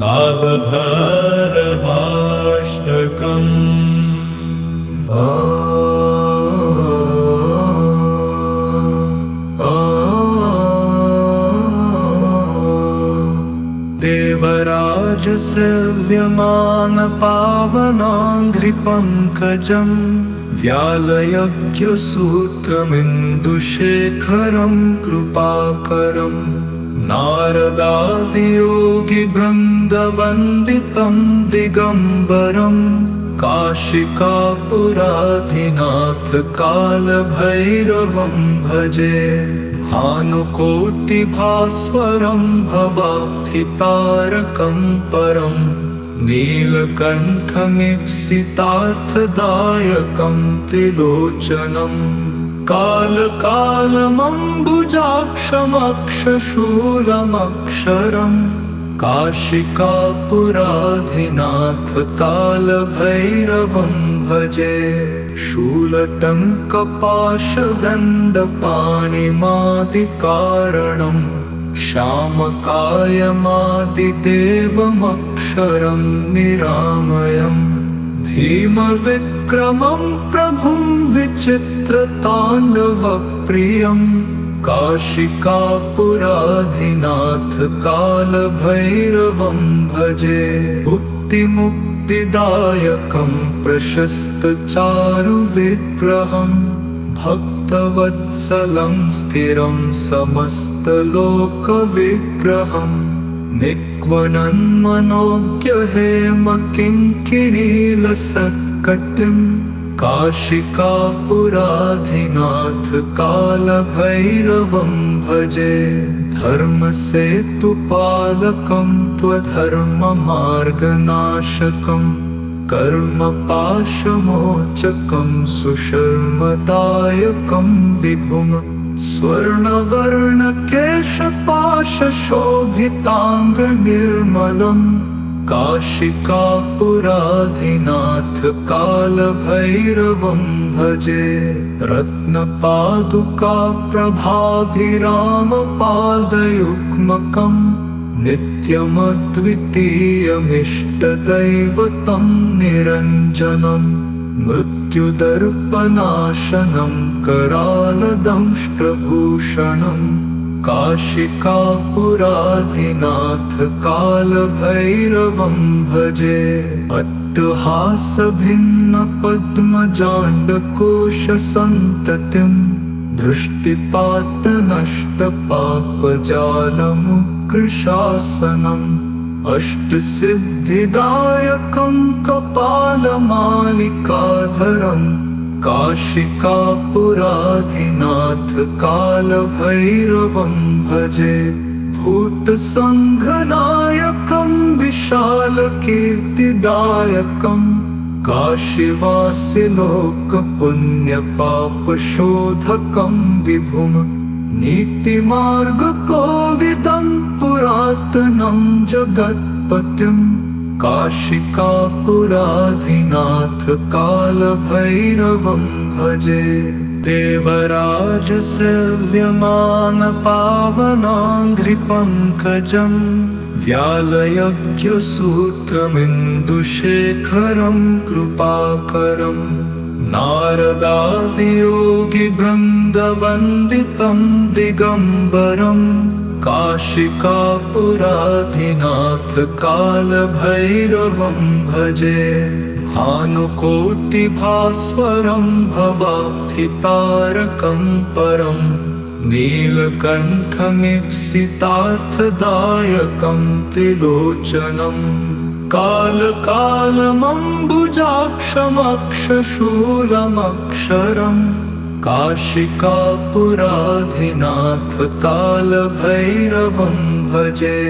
कालभैरवाष्टकम्। देवराज सेव्यमान पावनाङ्घ्रिपङ्कजम् व्यालयज्ञसूत्रमिन्दुशेखरं कृपाकरम् नारदादियोगिवृन्दवन्दितं दिगम्बरम् काशिकापुराधिनाथ कालभैरवं भजे। भानुकोटिभास्वरं भवाब्धितारकं परं नीलकण्ठमीप्सितार्थदायकं त्रिलोचनम् कालकालमम्बुजाक्षमक्षशूलमक्षरम् काशिकापुराधिनाथ कालभैरवं भजे। शूलटङ्कपाशदण्डपाणिमादिकारणम् श्यामकायमादिदेवमक्षरं निरामयम् भीमविक्रमं प्रभुं विचित्रताण्डवप्रियम् काशिकापुराधिनाथ कालभैरवं भजे। मुक्तिदायकं प्रशस्तचारुविग्रहं भक्तवत्सलं स्थिरं समस्तलोकविग्रहं निक्वणन्मनोज्ञहेमकिङ्किणीलसत्कटिं काशिकापुराधिनाथ कालभैरवं भजे। धर्मसेतुपालकं त्वधर्ममार्गनाशकं कर्मपाशमोचकं सुशर्मदायकं विभुं स्वर्णवर्णकेशपाशशोभिताङ्गनिर्मलम् काशिकापुराधिनाथ कालभैरवं भजे। रत्नपादुकाप्रभाभिरामपादयुग्मकं नित्यमद्वितीयमिष्टदैवतं निरञ्जनं मृत्युदर्पनाशनं करालदंष्ट्रभूषणम् काशिकापुराधिनाथ कालभैरवं भजे। अट्टहासभिन्नपद्मजाण्डकोशसन्ततिं दृष्टिपातनष्टपापजालमुग्रशासनम् अष्टसिद्धिदायकं कपालमालिकाधरम् काशिकापुराधिनाथ कालभैरवं भजे। भूतसङ्घनायकं विशालकीर्तिदायकं काशीवासिलोकपुण्यपापशोधकं विभुं नीतिमार्गकोविदं पुरातनं जगत्पतिम् काशिकापुराधिनाथ कालभैरवं भजे। देवराज सेव्यमान पावनाङ्घ्रिपङ्कजं व्यालयज्ञसूत्रमिन्दुशेखरं कृपाकरं नारदादियोगिवृन्दवन्दितं दिगम्बरम् काशिकापुराधिनाथ कालभैरवं भजे। भानुकोटिभास्वरं भवाब्धितारकं परं नीलकण्ठमीप्सितार्थदायकं त्रिलोचनम् कालकालमम्बुजाक्षमक्षशूलमक्षरम् काशिकापुराधिनाथ कालभैरवं भजे।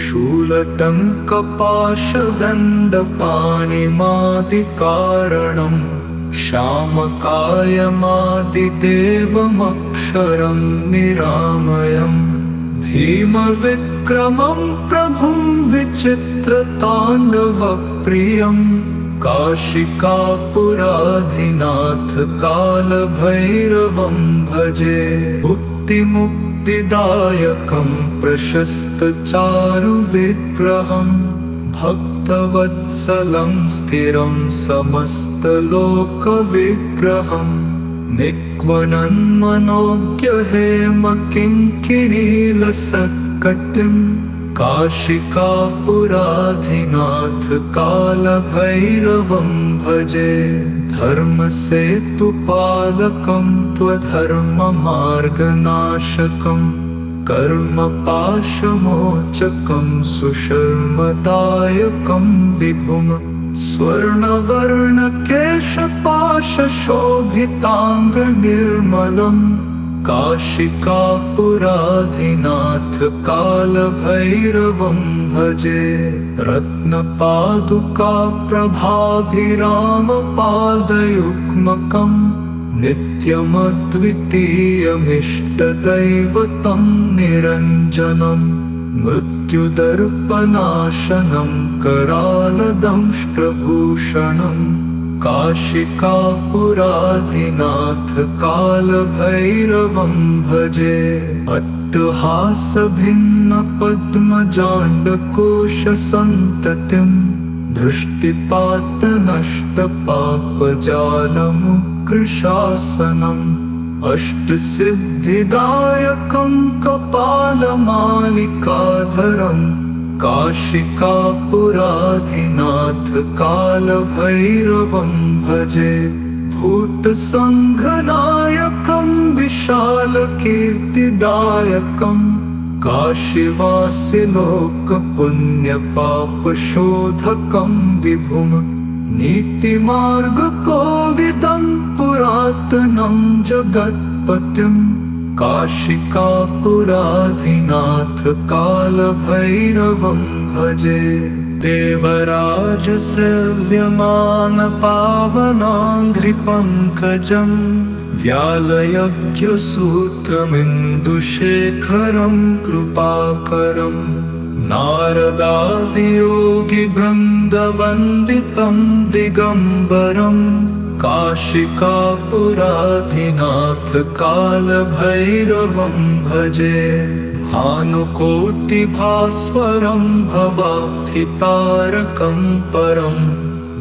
शूलटङ्कपाशदण्डपाणिमादिकारणं श्यामकायमादिदेवमक्षरं निरामयम् भीमविक्रमं प्रभुं विचित्रताण्डवप्रियम् काशिकापुराधिनाथ कालभैरवं भजे। मुक्तिदायकं प्रशस्तचारुविग्रहं भक्तवत्सलं स्थिरं समस्तलोकविग्रहं निक्वणन्मनोज्ञहेमकिङ्किणीलसत्कटिं काशिकापुराधिनाथ कालभैरवं भजे। धर्मसेतुपालकं त्वधर्ममार्गनाशकं कर्मपाशमोचकं सुशर्मदायकं विभुं स्वर्णवर्णकेशपाशशोभिताङ्गनिर्मलं काशिकापुराधिनाथ कालभैरवं भजे। रत्नपादुकाप्रभाभिरामपादयुग्मकं नित्यमद्वितीयमिष्टदैवतं निरञ्जनं मृत्युदर्पनाशनं करालदंष्ट्रभूषणं काशिकापुराधिनाथ कालभैरवं भजे। अट्टहासभिन्नपद्मजाण्डकोशसन्ततिं दृष्टिपातनष्टपापजालमुग्रशासनम् अष्टसिद्धिदायकं कपालमालिकाधरं काशिकापुराधिनाथ कालभैरवं भजे। भूतसङ्घनायकं विशालकीर्तिदायकं काशीवासिलोकपुण्यपापशोधकं विभुं नीतिमार्गकोविदं पुरातनं जगत्पतिं काशिकापुराधिनाथ कालभैरवं भजे। देवराजसेव्यमानपावनाङ्घ्रिपङ्कजं व्यालयज्ञसूत्रमिन्दुशेखरं कृपाकरं नारदादियोगिवृन्दवन्दितं दिगम्बरं काशिकापुराधिनाथ कालभैरवं भजे। भानुकोटिभास्वरं भवाब्धितारकं परं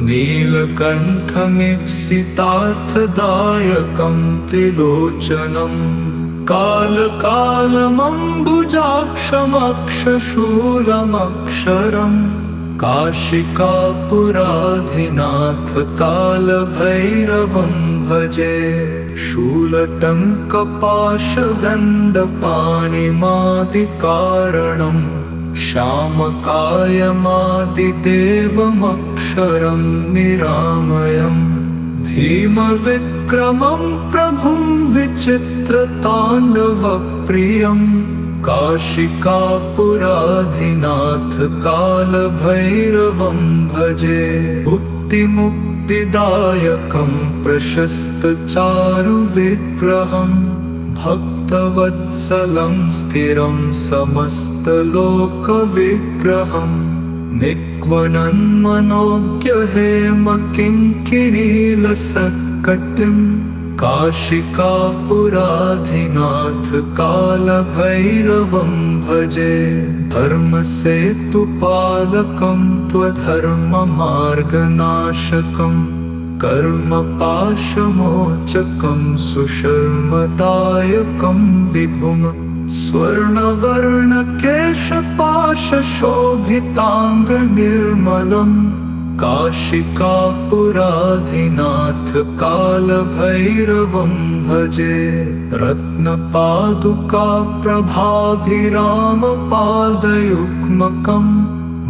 नीलकण्ठमीप्सितार्थदायकं त्रिलोचनं कालकालमम्बुजाक्षमक्षशूलमक्षरं काशिकापुराधिनाथ कालभैरवं भजे। शूलटङ्कपाशदण्डपाणिमादिकारणं श्यामकायमादिदेवमक्षरं निरामयं भीमविक्रमं प्रभुं विचित्रताण्डवप्रियं काशिकापुराधिनाथ कालभैरवं भजे। मुक्तिदायकं प्रशस्तचारुविग्रहं भक्तवत्सलं स्थिरं समस्तलोकविग्रहं निक्वणन्मनोज्ञहेमकिङ्किणीलसत्कटिं काशिकापुराधिनाथ कालभैरवं भजे। धर्मसेतुपालकं त्वधर्ममार्गनाशकं कर्मपाशमोचकं सुशर्मदायकं विभुं स्वर्णवर्णकेशपाशशोभिताङ्गनिर्मलं काशिकापुराधिनाथ कालभैरवं भजे। रत्नपादुकाप्रभाभिरामपादयुग्मकं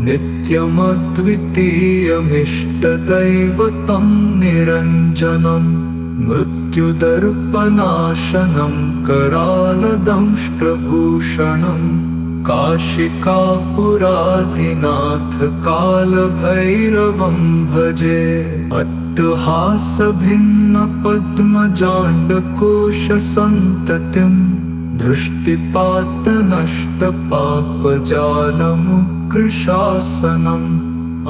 नित्यमद्वितीयमिष्टदैवतं निरञ्जनं मृत्युदर्पनाशनं करालदंष्ट्रभूषणं काशिकापुराधिनाथ कालभैरवं भजे। अट्टहासभिन्नपद्मजाण्डकोशसन्ततिं दृष्टिपातनष्टपापजालमुग्रशासनम्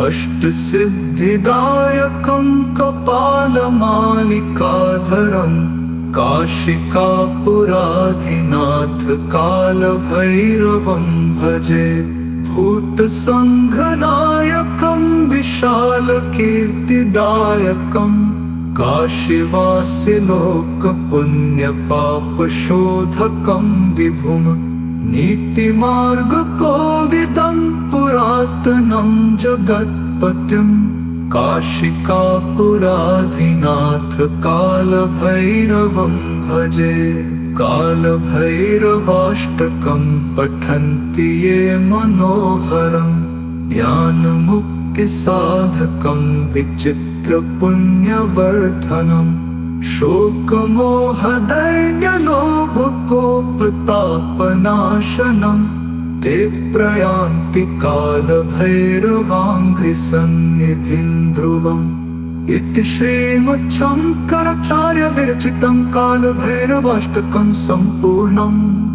अष्टसिद्धिदायकं कपालमालिकाधरं काशिकापुराधिनाथ कालभैरवं भजे। भूतसङ्घनायकं विशालकीर्तिदायकं काशीवासिलोकपुण्यपापशोधकं विभुं नीतिमार्गकोविदं पुरातनं जगत्पतिं काशिकापुराधिनाथ कालभैरवं भजे। कालभैरवाष्टकं पठन्ति ये मनोहरं ज्ञानमुक्तिसाधकं विचित्रपुण्यवर्धनं शोकमोहदैन्यलोभकोपतापनाशनं ते प्रयान्ति कालभैरवाङ्घ्रिसन्निधिं ध्रुवम्। इति श्रीमच्छङ्कराचार्यविरचितं कालभैरवाष्टकं सम्पूर्णम्।